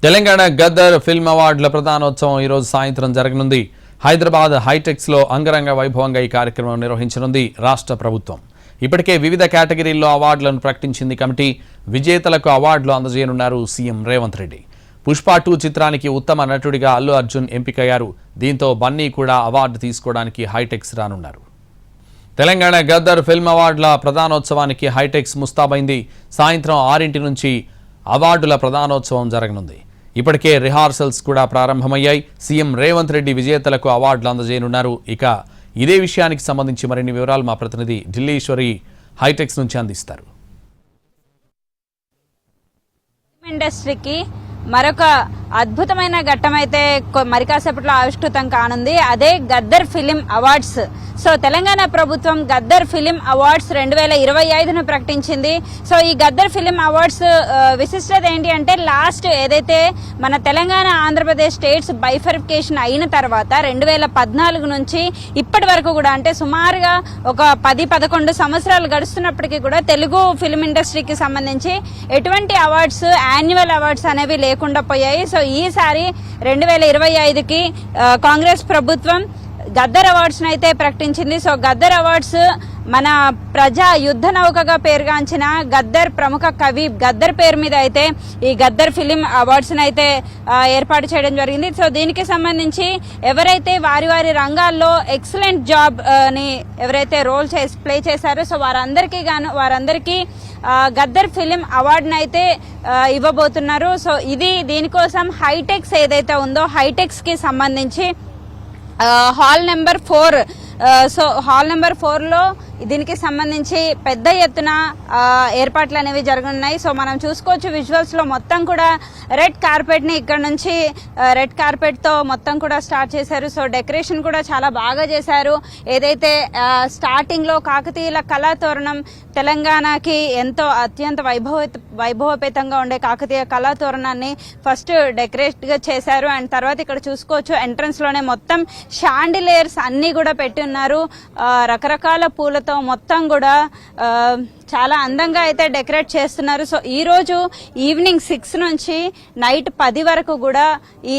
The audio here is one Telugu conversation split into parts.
తెలంగాణ గద్దర్ ఫిల్మ్ అవార్డుల ప్రధానోత్సవం ఈ రోజు సాయంత్రం జరగనుంది. హైదరాబాద్ హైటెక్స్ లో అంగరంగ వైభవంగా ఈ కార్యక్రమం నిర్వహించనుంది రాష్ట్ర ప్రభుత్వం. ఇప్పటికే వివిధ కేటగిరీల్లో అవార్డులను ప్రకటించింది కమిటీ. విజేతలకు అవార్డులు అందజేయనున్నారు సీఎం రేవంత్ రెడ్డి. పుష్ప 2 చిత్రానికి ఉత్తమ నటుడిగా అల్లు అర్జున్ ఎంపికయ్యారు. దీంతో బన్నీ కూడా అవార్డు తీసుకోవడానికి హైటెక్స్ రానున్నారు. తెలంగాణ గద్దర్ ఫిల్మ్ అవార్డుల ప్రధానోత్సవానికి హైటెక్స్ ముస్తాబైంది. సాయంత్రం 6 నుంచి అవార్డుల ప్రధానోత్సవం జరగనుంది. ఇప్పటికే రిహార్సల్స్ కూడా ప్రారంభమయ్యాయి. సీఎం రేవంత్ రెడ్డి విజేతలకు అవార్డులు అందజేయనున్నారు. ఇక ఇదే విషయానికి సంబంధించి మరిన్ని వివరాలు మా ప్రతినిధి ఢిల్లీశ్వరి హైటెక్స్ నుంచి అందిస్తారు. ఇండస్ట్రీకి మరొక అద్భుతమైన ఘట్టమైతే మరి కాసేపట్లో ఆవిష్కృతం కానుంది. అదే Gaddar film awards. So Telangana ప్రభుత్వం గద్దర్ ఫిలిం అవార్డ్స్ 2025ను ప్రకటించింది. సో ఈ గద్దర్ ఫిలిం అవార్డ్స్ విశిష్టత ఏంటి అంటే, లాస్ట్ ఏదైతే మన తెలంగాణ ఆంధ్రప్రదేశ్ స్టేట్స్ బైఫర్ఫికేషన్ అయిన తర్వాత 2014 నుంచి ఇప్పటి వరకు కూడా, అంటే సుమారుగా ఒక 10-11 సంవత్సరాలు గడుస్తున్నప్పటికీ కూడా తెలుగు ఫిలిం ఇండస్ట్రీకి సంబంధించి ఎటువంటి అవార్డ్స్, యాన్యువల్ అవార్డ్స్ అనేవి లేకుండా పోయాయి. సో ఈసారి 2025కి కాంగ్రెస్ ప్రభుత్వం గద్దర్ అవార్డ్స్ అయితే ప్రకటించింది. సో గద్దర్ అవార్డ్స్ మన ప్రజా యుద్ధ నౌకగా పేరుగాంచిన గద్దర్ ప్రముఖ కవి గద్దర్ పేరు మీద అయితే ఈ గద్దర్ ఫిలిం అవార్డ్స్ అయితే ఏర్పాటు చేయడం జరిగింది. సో దీనికి సంబంధించి ఎవరైతే వారి వారి రంగాల్లో ఎక్సలెంట్ జాబ్ ని ఎవరైతే రోల్ ప్లే చేశారో, సో వారందరికీ గద్దర్ ఫిలిం అవార్డును అయితే ఇవ్వబోతున్నారు. సో దీనికోసం హైటెక్స్ ఏదైతే ఉందో, హైటెక్స్ కి సంబంధించి hall number 4, so hall number 4లో దీనికి సంబంధించి పెద్ద ఎత్తున ఏర్పాట్లు అనేవి జరగనున్నాయి. సో మనం చూసుకోవచ్చు విజువల్స్ లో మొత్తం కూడా రెడ్ కార్పెట్ ని ఇక్కడ నుంచి రెడ్ కార్పెట్ తో మొత్తం కూడా స్టార్ట్ చేశారు. సో డెకరేషన్ కూడా చాలా బాగా చేశారు. ఏదైతే స్టార్టింగ్ లో కాకతీయుల కళాతోరణం, తెలంగాణకి ఎంతో అత్యంత వైభవపేతంగా ఉండే కాకతీయ కళాతోరణాన్ని ఫస్ట్ డెకరేట్ గా చేశారు. అండ్ తర్వాత ఇక్కడ చూసుకోవచ్చు ఎంట్రన్స్ లోనే మొత్తం షాండిలియర్స్ అన్ని కూడా పెట్టి ఉన్నారు. రకరకాల పూలతో మొత్తం కూడా చాలా అందంగా అయితే డెకరేట్ చేస్తున్నారు. సో ఈ రోజు ఈవినింగ్ 6 నుంచి నైట్ 10 వరకు కూడా ఈ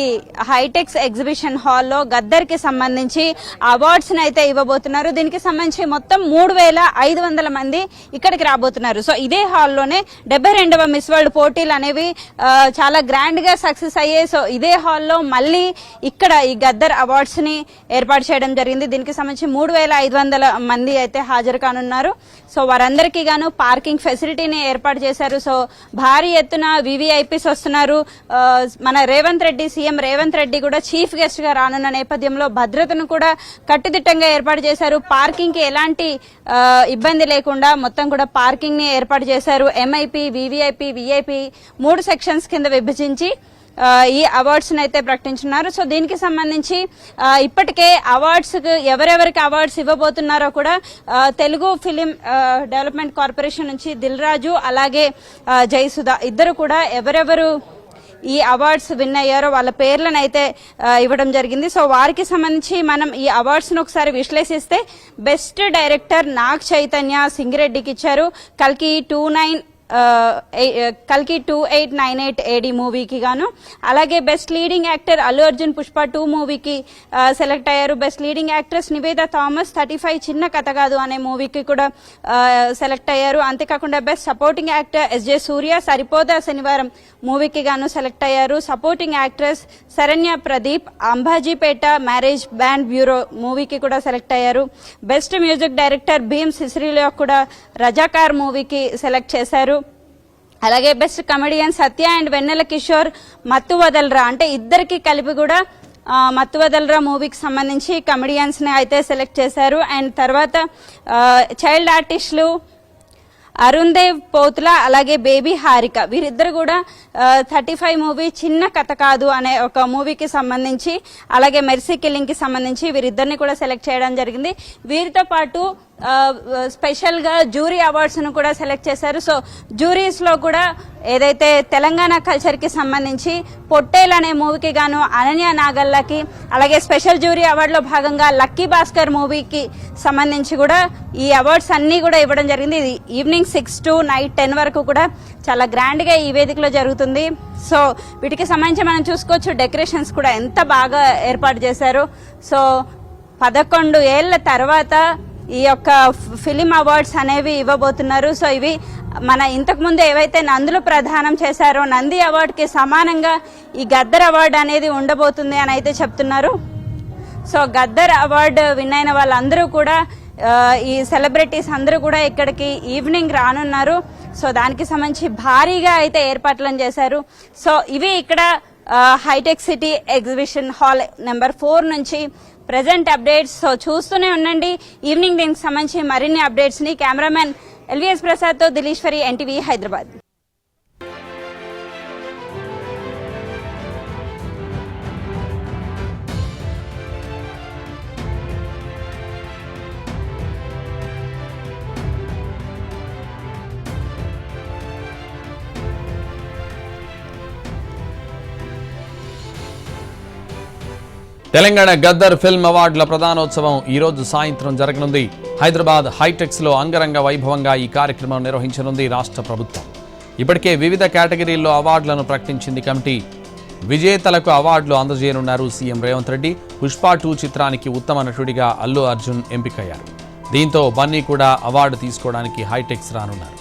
హైటెక్స్ ఎగ్జిబిషన్ హాల్లో గద్దర్ కి సంబంధించి అవార్డ్స్ అయితే ఇవ్వబోతున్నారు. దీనికి సంబంధించి మొత్తం 3500 మంది ఇక్కడికి రాబోతున్నారు. సో ఇదే హాల్లోనే 72వ మిస్ వరల్డ్ పోటీలు అనేవి చాలా గ్రాండ్ గా సక్సెస్ అయ్యాయి. సో ఇదే హాల్లో మళ్ళీ ఇక్కడ ఈ గద్దర్ అవార్డ్స్ ని ఏర్పాటు చేయడం జరిగింది. దీనికి సంబంధించి 3500 మంది అయితే హాజరు కానున్నారు. సో వారందరికీ గాను పార్కింగ్ ఫెసిలిటీని ఏర్పాటు చేశారు. సో భారీ ఎత్తున వివిఐపీస్ వస్తున్నారు. మన సీఎం రేవంత్ రెడ్డి కూడా చీఫ్ గెస్ట్ గా రానున్న నేపథ్యంలో భద్రతను కూడా కట్టుదిట్టంగా ఏర్పాటు చేశారు. పార్కింగ్ కి ఎలాంటి ఇబ్బంది లేకుండా మొత్తం కూడా పార్కింగ్ ని ఏర్పాటు చేశారు. ఎంఐపీ, వివిఐపీ, విఐపీ 3 సెక్షన్స్ కింద విభజించి ఈ అవార్డ్స్ అయితే ప్రకటించున్నారు. సో దీనికి సంబంధించి ఇప్పటికే అవార్డ్స్ ఎవరెవరికి అవార్డ్స్ ఇవ్వబోతున్నారో కూడా తెలుగు ఫిలిం డెవలప్మెంట్ కార్పొరేషన్ నుంచి దిల్ రాజు అలాగే జయసుధ ఇద్దరు కూడా ఎవరెవరు ఈ అవార్డ్స్ విన్ అయ్యారో వాళ్ళ పేర్లను అయితే ఇవ్వడం జరిగింది. సో వారికి సంబంధించి మనం ఈ అవార్డ్స్ ను ఒకసారి విశ్లేషిస్తే, బెస్ట్ డైరెక్టర్ నాగ్ చైతన్య సింగిరెడ్డికి ఇచ్చారు. కల్కి 2898 AD మూవీకి గాను. అలాగే best leading actor Allu Arjun Pushpa 2 మూవీకి సెలెక్ట్ అయ్యారు. Best leading actress Niveda Thomas 35 చిన్న కథ కాదు అనే మూవీకి కూడా సెలెక్ట్ అయ్యారు. అంతేకాకుండా best supporting actor SJ Suryah Saripodhaa Sanivaaram మూవీకి గాను సెలెక్ట్ అయ్యారు. Supporting actress Saranya Pradeep Ambajipeta marriage band బ్యూరో మూవీకి కూడా సెలెక్ట్ అయ్యారు. బెస్ట్ మ్యూజిక్ డైరెక్టర్ భీమ్ సిసిరిలో కూడా రజాకార్ మూవీకి సెలెక్ట్ చేశారు. అలాగే best comedian Satya and Vennela Kishore Mathu Vadalara, అంటే ఇద్దరికి కలిపి కూడా మత్తు వదలరా మూవీకి సంబంధించి కమెడియన్స్ ని అయితే సెలెక్ట్ చేశారు. అండ్ తర్వాత చైల్డ్ ఆర్టిస్టులు అరుణ్ దేవ్ పోతుల అలాగే బేబీ హారిక వీరిద్దరు కూడా 35 మూవీ చిన్న కథ కాదు అనే ఒక మూవీకి సంబంధించి, అలాగే మెర్సీ కిల్లింగ్ కి సంబంధించి వీరిద్దరిని కూడా సెలెక్ట్ చేయడం జరిగింది. వీరితో పాటు స్పెషల్గా జ్యూరీ అవార్డ్స్ను కూడా సెలెక్ట్ చేశారు. సో జ్యూరీస్లో కూడా ఏదైతే తెలంగాణ కల్చర్కి సంబంధించి పొట్టేల్ అనే మూవీకి గాను అనన్య నాగల్లకి, అలాగే స్పెషల్ జ్యూరీ అవార్డులో భాగంగా లక్కీ భాస్కర్ మూవీకి సంబంధించి కూడా ఈ అవార్డ్స్ అన్నీ కూడా ఇవ్వడం జరిగింది. ఇది ఈవినింగ్ 6 to నైట్ 10 వరకు కూడా చాలా గ్రాండ్గా ఈ వేదికలో జరుగుతుంది. సో వీటికి సంబంధించి మనం చూసుకోవచ్చు, డెకరేషన్స్ కూడా ఎంత బాగా ఏర్పాటు చేశారు. సో 11 ఏళ్ల తర్వాత ఈ యొక్క ఫిలిం అవార్డ్స్ అనేవి ఇవ్వబోతున్నారు. సో ఇవి మన ఇంతకుముందు ఏవైతే నందులు ప్రదానం చేశారో నంది అవార్డుకి సమానంగా ఈ గద్దర్ అవార్డు అనేది ఉండబోతుంది అని అయితే చెప్తున్నారు. సో గద్దర్ అవార్డు విన్ అయిన వాళ్ళందరూ కూడా ఈ సెలబ్రిటీస్ అందరూ కూడా ఇక్కడికి ఈవినింగ్ రానున్నారు. సో దానికి సంబంధించి భారీగా అయితే ఏర్పాట్లను చేశారు. సో ఇవి ఇక్కడ హైటెక్ సిటీ ఎగ్జిబిషన్ హాల్ నెంబర్ 4 నుంచి ప్రెజెంట్ అప్డేట్స్. సో చూస్తూనే ఉండండి ఈవినింగ్ దీనికి సంబంధించి మరిన్ని అప్డేట్స్ ని. కెమెరామెన్ ఎల్విఎస్ ప్రసాద్ తో దిలీశ్వరి, ఎన్టీవీ హైదరాబాద్. తెలంగాణ గద్దర్ ఫిల్మ్ అవార్డుల ప్రధానోత్సవం ఈ రోజు సాయంత్రం జరగనుంది. హైదరాబాద్ హైటెక్స్లో అంగరంగ వైభవంగా ఈ కార్యక్రమం నిర్వహించనుంది రాష్ట్ర ప్రభుత్వం. ఇప్పటికే వివిధ కేటగిరీల్లో అవార్డులను ప్రకటించింది కమిటీ. విజేతలకు అవార్డులు అందజేయనున్నారు సీఎం రేవంత్ రెడ్డి. పుష్ప 2 చిత్రానికి ఉత్తమ నటుడిగా అల్లు అర్జున్ ఎంపికయ్యారు. దీంతో బన్నీ కూడా అవార్డు తీసుకోవడానికి హైటెక్స్ రానున్నారు.